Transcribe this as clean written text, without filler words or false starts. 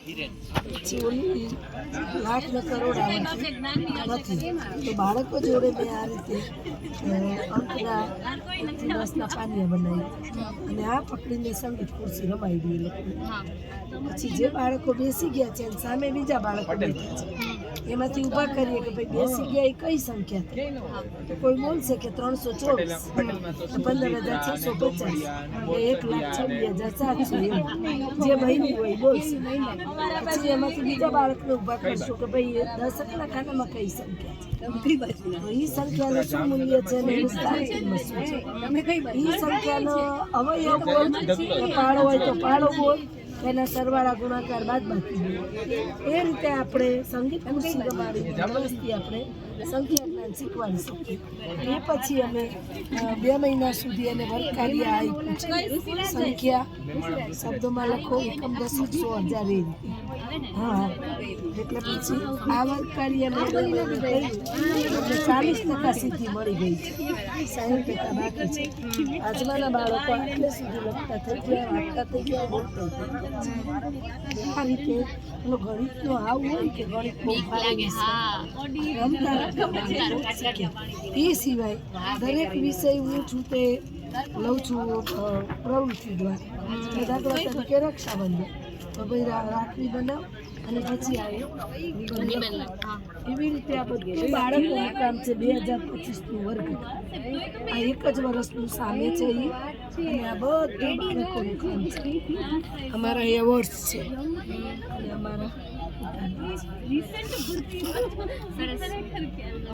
ઓલી લાખ ને કરોડ નથી તો બાળકો જોડે મેં આ રીતે અંકના 10ના પાનિયા બનાવી અને આ પકડીને સંગીત ખુરશી રમાઈ ગઈ લોકો પછી જે બાળકો બેસી ગયા છે સામે બીજા બાળકો બેઠા છે એમાંથી ઊભા કરીએ કે ભાઈ બેસી ગયા એ કઈ સંખ્યા તો કોઈ બોલશે કે 324 15,650 1,26,700 જે મહિને હોય બોલશે પછી એમાંથી બીજા બાળકને ઊભા કરશું કે ભાઈ 10 અંકના ખાનામાં કઈ સંખ્યા છે એ સંખ્યાનું શું મૂલ્ય છે ને એનું સ્ટાર્ટિંગમાં શું છે એ સંખ્યાનો અવયવ બોલ પાડો હોય તો પાડો બોલ એના સરવાળા ગુણાકાર બાદ બાકી એ રીતે આપણે સંગીત ખુરશી રમાડી વ્યવસ્થિત આપણે સંખ્યા જ્ઞાન શીખવાડી શકીએ એ પછી અમે 2 મહિના સુધી એને વર્ગકાર્ય આપ્યું છે સંખ્યા શબ્દોમાં લખો એકમ દશક 100,000 એ રીતે હા એટલે પછી આ વર્ગકાર્ય અમે 40% સિદ્ધિ મળી ગઈ છે 60% બાકી છે આજના બાળકો આટલે સુધી લખતા થઈ ગયા વાંચતા થઈ ગયા બોલતા આ રીતે પેલો ગણિતનો આવું હોય કે ગણિત બહુ એ સિવાય દરેક વિષય હું છું તે લઉં છું પ્રવૃત્તિ દ્વારા દાખલા તરીકે રક્ષાબંધન તો ભાઈ રાખડી બનાવ અને પછી આવે એવી રીતે આ બધું બાળકોનું કામ છે 2025નું વર્ગ આ એક જ વર્ષનું સામે છે એ અને આ બધું બાળકોનું કામ છે અમારા એવોર્ડ્સ છે અને અમારા